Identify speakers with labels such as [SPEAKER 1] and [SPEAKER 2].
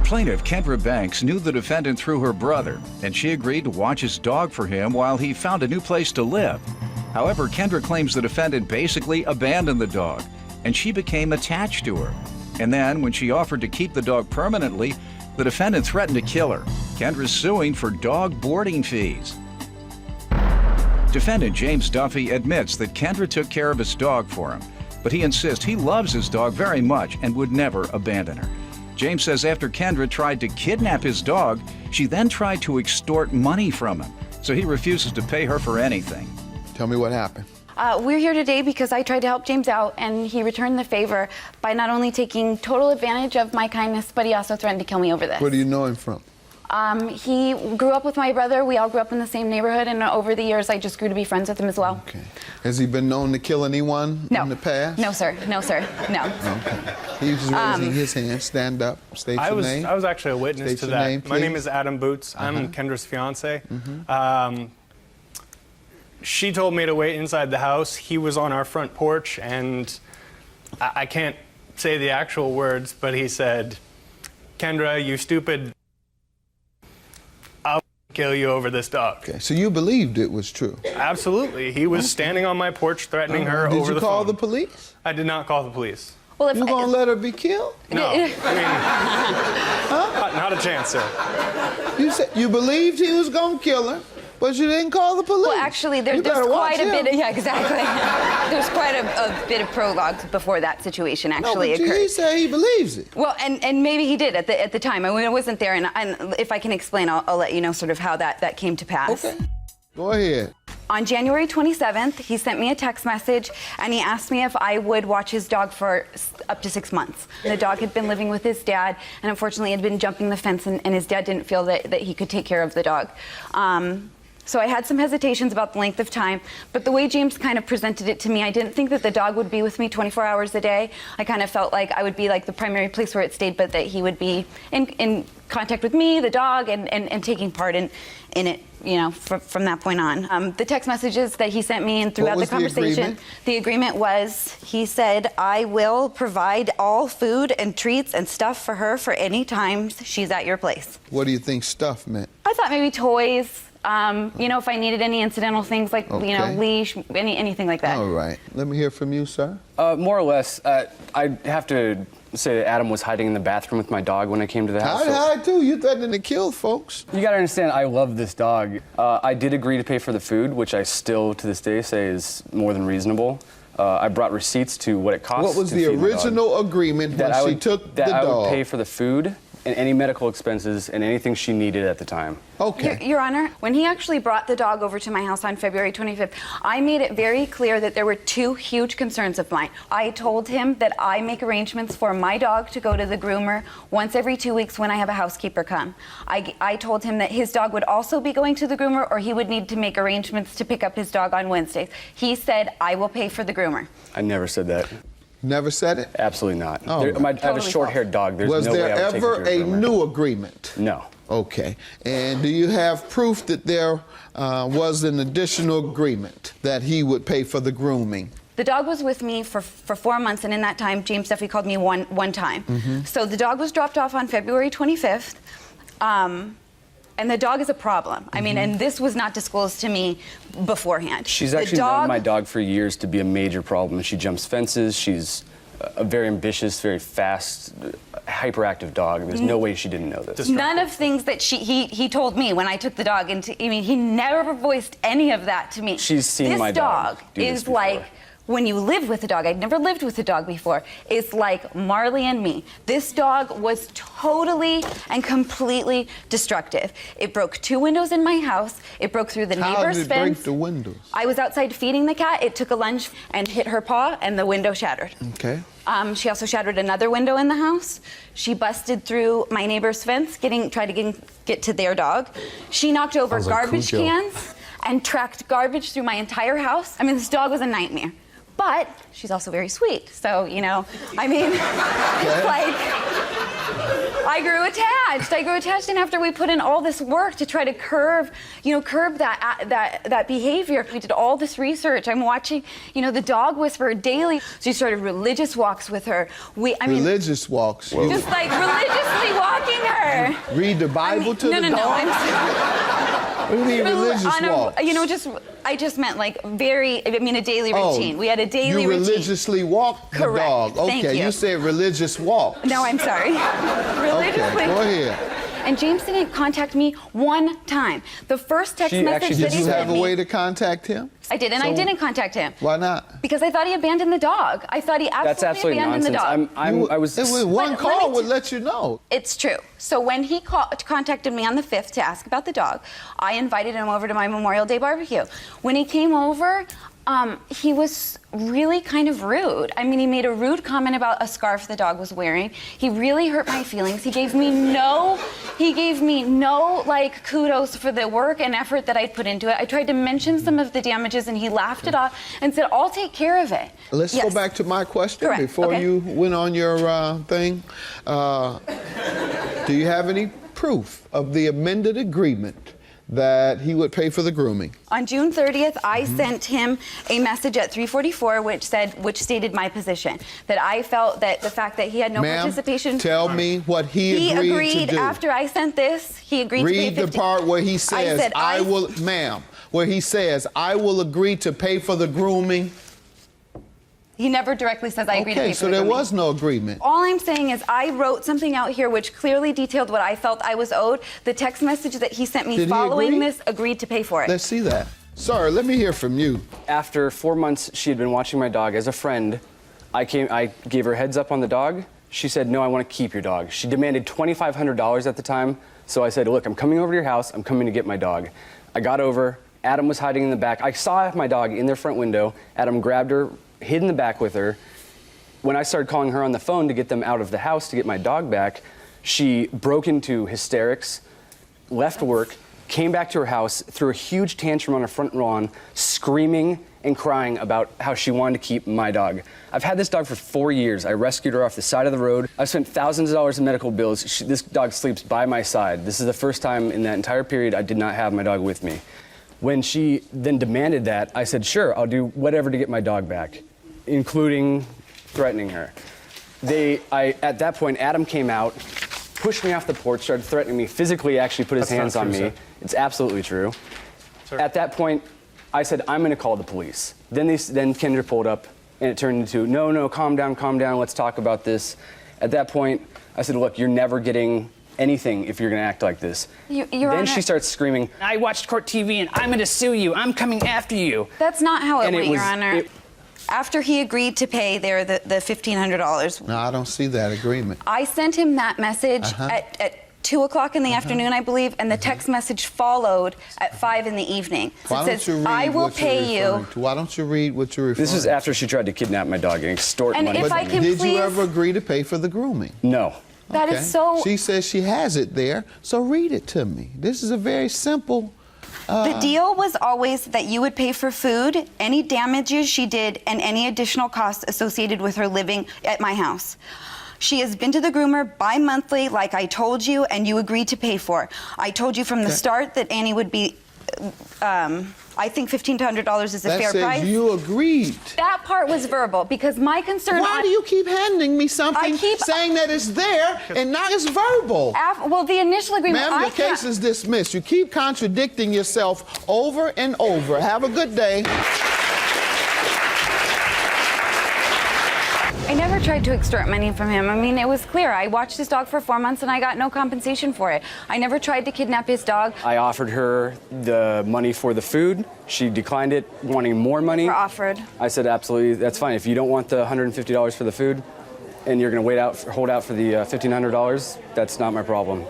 [SPEAKER 1] Plaintiff Kendra Banks knew the defendant through her brother, and she agreed to watch his dog for him while he found a new place to live. However, Kendra claims the defendant basically abandoned the dog, and she became attached to her. And then, when she offered to keep the dog permanently, the defendant threatened to kill her. Kendra's suing for dog boarding fees. Defendant James Duffy admits that Kendra took care of his dog for him, but he insists he loves his dog very much and would never abandon her. James says after Kendra tried to kidnap his dog, she then tried to extort money from him, so he refuses to pay her for anything.
[SPEAKER 2] Tell me what happened.
[SPEAKER 3] We're here today because I tried to help James out, and he returned the favor by not only taking total advantage of my kindness, but he also threatened to kill me over this.
[SPEAKER 2] Where do you know him from?
[SPEAKER 3] He grew up with my brother. We all grew up in the same neighborhood, and over the years, I just grew to be friends with him as well.
[SPEAKER 2] Okay. Has he been known to kill anyone in the past?
[SPEAKER 3] No, sir. No, sir. No.
[SPEAKER 2] Okay. He was raising his hand. Stand up. State your name.
[SPEAKER 4] I was actually a witness to that.
[SPEAKER 2] Name,
[SPEAKER 4] my name is Adam Boots. I'm Kendra's fiance. She told me to wait inside the house. He was on our front porch, and I can't say the actual words, but he said, "Kendra, you stupid, I'll kill you over this dog."
[SPEAKER 2] Okay, so you believed it was true?
[SPEAKER 4] Absolutely. He was standing on my porch threatening her over the phone.
[SPEAKER 2] Did you call the police?
[SPEAKER 4] I did not call the police.
[SPEAKER 3] Well, if
[SPEAKER 2] you gonna let her be killed?
[SPEAKER 4] No, I mean, not a chance, sir.
[SPEAKER 2] You said you believed he was gonna kill her, but you didn't call the police.
[SPEAKER 3] Well, actually, there's quite a bit of, yeah, exactly. There's quite a bit of prologue before that situation actually occurred.
[SPEAKER 2] He said he believes it.
[SPEAKER 3] Well, and maybe he did at the time. I mean, I wasn't there, and if I can explain, I'll let you know sort of how that came to pass.
[SPEAKER 2] Okay. Go ahead.
[SPEAKER 3] On January 27th, he sent me a text message, and he asked me if I would watch his dog for up to 6 months. The dog had been living with his dad, and unfortunately had been jumping the fence, and his dad didn't feel that he could take care of the dog. So I had some hesitations about the length of time, but the way James kind of presented it to me, I didn't think that the dog would be with me 24 hours a day. I kind of felt like I would be like the primary place where it stayed, but that he would be in contact with me, the dog, and taking part in it, you know, from that point on. The text messages that he sent me and throughout the conversation, the agreement was, he said, I will provide all food and treats and stuff for her for any times she's at your place.
[SPEAKER 2] What do you think stuff meant?
[SPEAKER 3] I thought maybe toys. You know, if I needed any incidental things like, you know, leash, anything like that.
[SPEAKER 2] All right. Let me hear from you, sir.
[SPEAKER 5] More or less, I have to say that Adam was hiding in the bathroom with my dog when I came to the house.
[SPEAKER 2] I hide too. You threatening to kill folks.
[SPEAKER 5] You gotta understand, I love this dog. I did agree to pay for the food, which I still, to this day, say is more than reasonable. I brought receipts to what it cost.
[SPEAKER 2] What was the original agreement when she took the dog?
[SPEAKER 5] That I would pay for the food and any medical expenses and anything she needed at the time.
[SPEAKER 2] Okay.
[SPEAKER 3] Your Honor, when he actually brought the dog over to my house on February 25th, I made it very clear that there were two huge concerns of mine. I told him that I make arrangements for my dog to go to the groomer once every 2 weeks when I have a housekeeper come. I told him that his dog would also be going to the groomer, or he would need to make arrangements to pick up his dog on Wednesdays. He said, I will pay for the groomer.
[SPEAKER 5] I never said that.
[SPEAKER 2] Never said it?
[SPEAKER 5] Absolutely not.
[SPEAKER 2] Oh,
[SPEAKER 5] I have a short-haired dog. There's
[SPEAKER 2] was
[SPEAKER 5] no way
[SPEAKER 2] there
[SPEAKER 5] I would take her
[SPEAKER 2] ever
[SPEAKER 5] to
[SPEAKER 2] a
[SPEAKER 5] groomer.
[SPEAKER 2] new agreement?
[SPEAKER 5] No.
[SPEAKER 2] Okay. And do you have proof that there was an additional agreement that he would pay for the grooming?
[SPEAKER 3] The dog was with me for 4 months, and in that time, James Duffy called me one time. So the dog was dropped off on February 25th. And the dog is a problem. I mean, and this was not disclosed to me beforehand.
[SPEAKER 5] She's actually known my dog for years to be a major problem. She jumps fences. She's a very ambitious, very fast, hyperactive dog. There's no way she didn't know this.
[SPEAKER 3] None of things that he told me when I took the dog into, I mean, he never voiced any of that to me.
[SPEAKER 5] She's seen my dog do this
[SPEAKER 3] is
[SPEAKER 5] before.
[SPEAKER 3] like, when you live with a dog, I'd never lived with a dog before, it's like Marley and me. This dog was totally and completely destructive. It broke 2 windows in my house. It broke through the neighbor's fence.
[SPEAKER 2] How did it break the windows?
[SPEAKER 3] I was outside feeding the cat. It took a lunge and hit her paw, and the window shattered.
[SPEAKER 2] Okay.
[SPEAKER 3] She also shattered another window in the house. She busted through my neighbor's fence, tried to get to their dog. She knocked over garbage cans and tracked garbage through my entire house. I mean, this dog was a nightmare. But she's also very sweet. So, you know, I mean, it's like, I grew attached. And after we put in all this work to try to curb that behavior, we did all this research. I'm watching, you know, the dog whisperer daily. So we started religious walks with her. Religious
[SPEAKER 2] walks?
[SPEAKER 3] Just like religiously walking walking her.
[SPEAKER 2] Read the Bible to the
[SPEAKER 3] no,
[SPEAKER 2] dog? What do you mean religious walk?
[SPEAKER 3] I just meant like a daily routine. We had a daily
[SPEAKER 2] you
[SPEAKER 3] routine.
[SPEAKER 2] religiously walk the
[SPEAKER 3] Correct.
[SPEAKER 2] dog. Okay,
[SPEAKER 3] Thank you.
[SPEAKER 2] said religious walk.
[SPEAKER 3] No, I'm sorry. Religiously.
[SPEAKER 2] Okay, go ahead.
[SPEAKER 3] And James didn't contact me one time. The first text message that
[SPEAKER 2] Did
[SPEAKER 3] he
[SPEAKER 2] you
[SPEAKER 3] sent
[SPEAKER 2] have a
[SPEAKER 3] me,
[SPEAKER 2] way to contact him?
[SPEAKER 3] I did, and I didn't contact him.
[SPEAKER 2] Why not?
[SPEAKER 3] Because I thought he abandoned the dog. I thought he
[SPEAKER 5] That's absolutely
[SPEAKER 3] abandoned
[SPEAKER 5] nonsense.
[SPEAKER 3] the dog.
[SPEAKER 5] I was.
[SPEAKER 2] It was one
[SPEAKER 3] But
[SPEAKER 2] call would let you know.
[SPEAKER 3] It's true. So when he contacted me on the 5th to ask about the dog, I invited him over to my Memorial Day barbecue. When he came over, he was really kind of rude. I mean, he made a rude comment about a scarf the dog was wearing. He really hurt my feelings. He gave me no like kudos for the work and effort that I put into it. I tried to mention some of the damages and he laughed it off and said, I'll take care of it.
[SPEAKER 2] Let's go back to my question
[SPEAKER 3] Correct.
[SPEAKER 2] before
[SPEAKER 3] Okay.
[SPEAKER 2] you went on your thing. Do you have any proof of the amended agreement that he would pay for the grooming?
[SPEAKER 3] On June 30th, I sent him a message at 3:44 which stated my position, that I felt that the fact that he had no participation.
[SPEAKER 2] Tell me what he agreed to do.
[SPEAKER 3] After I sent this, he agreed to pay
[SPEAKER 2] Read the part where he says, I will, ma'am, where he says, I will agree to pay for the grooming.
[SPEAKER 3] He never directly says I agree to pay
[SPEAKER 2] Okay,
[SPEAKER 3] for
[SPEAKER 2] so
[SPEAKER 3] the
[SPEAKER 2] there
[SPEAKER 3] grooming.
[SPEAKER 2] was no agreement.
[SPEAKER 3] All I'm saying is I wrote something out here which clearly detailed what I felt I was owed. The text message that he sent me
[SPEAKER 2] Did he
[SPEAKER 3] following
[SPEAKER 2] agree?
[SPEAKER 3] this agreed to pay for it.
[SPEAKER 2] Let's see that. Sir, let me hear from you.
[SPEAKER 5] After 4 months, she had been watching my dog as a friend. I gave her a heads up on the dog. She said, no, I want to keep your dog. She demanded $2,500 at the time. So I said, look, I'm coming over to your house. I'm coming to get my dog. I got over. Adam was hiding in the back. I saw my dog in their front window. Adam grabbed her, hid in the back with her. When I started calling her on the phone to get them out of the house to get my dog back, she broke into hysterics, left work, came back to her house, threw a huge tantrum on her front lawn, screaming and crying about how she wanted to keep my dog. I've had this dog for 4 years. I rescued her off the side of the road. I've spent thousands of dollars in medical bills. This dog sleeps by my side. This is the first time in that entire period I did not have my dog with me. When she then demanded that, I said, sure, I'll do whatever to get my dog back, including threatening her. At that point, Adam came out, pushed me off the porch, started threatening me, physically actually put his hands on me.
[SPEAKER 4] Sir.
[SPEAKER 5] It's absolutely true.
[SPEAKER 4] Sir.
[SPEAKER 5] At that point, I said, I'm going to call the police. Then Kendra pulled up, and it turned into, no, calm down, let's talk about this. At that point, I said, look, you're never getting anything if you're going to act like this. Then she starts screaming, I watched court TV, and I'm going to sue you. I'm coming after you.
[SPEAKER 3] That's not how it
[SPEAKER 5] And
[SPEAKER 3] went,
[SPEAKER 5] it was-
[SPEAKER 3] Your Honor. After he agreed to pay the $1,500,
[SPEAKER 2] No, I don't see that agreement.
[SPEAKER 3] I sent him that message at 2 o'clock in the afternoon, I believe, and the text message followed at 5 in the evening. So
[SPEAKER 2] Why
[SPEAKER 3] it
[SPEAKER 2] don't
[SPEAKER 3] says,
[SPEAKER 2] you read
[SPEAKER 3] I will
[SPEAKER 2] what you're
[SPEAKER 3] pay you.
[SPEAKER 2] referring to? Why don't you read what you're referring
[SPEAKER 5] This was
[SPEAKER 2] to?
[SPEAKER 5] after she tried to kidnap my dog and extort
[SPEAKER 3] And
[SPEAKER 5] money
[SPEAKER 3] if
[SPEAKER 5] from
[SPEAKER 3] I
[SPEAKER 5] me.
[SPEAKER 3] can
[SPEAKER 2] Did
[SPEAKER 3] please.
[SPEAKER 2] you ever agree to pay for the grooming?
[SPEAKER 5] No.
[SPEAKER 3] That is so.
[SPEAKER 2] She says she has it there, so read it to me. This is a very simple.
[SPEAKER 3] The deal was always that you would pay for food, any damages she did, and any additional costs associated with her living at my house. She has been to the groomer bi-monthly, like I told you, and you agreed to pay for. I told you from the start that Annie would be, I think $1,500 is a
[SPEAKER 2] That
[SPEAKER 3] fair
[SPEAKER 2] says
[SPEAKER 3] price.
[SPEAKER 2] you agreed.
[SPEAKER 3] That part was verbal, because my concern.
[SPEAKER 2] Why do you keep handing me something
[SPEAKER 3] I keep-
[SPEAKER 2] saying that it's there and not it's verbal?
[SPEAKER 3] Well, the initial agreement.
[SPEAKER 2] Ma'am, your case is dismissed. You keep contradicting yourself over and over. Have a good day.
[SPEAKER 3] I never tried to extort money from him. I mean, it was clear. I watched his dog for 4 months and I got no compensation for it. I never tried to kidnap his dog.
[SPEAKER 5] I offered her the money for the food. She declined it, wanting more money.
[SPEAKER 3] Or offered.
[SPEAKER 5] I said, absolutely, that's fine. If you don't want the $150 for the food and you're going to hold out for the $1,500, that's not my problem.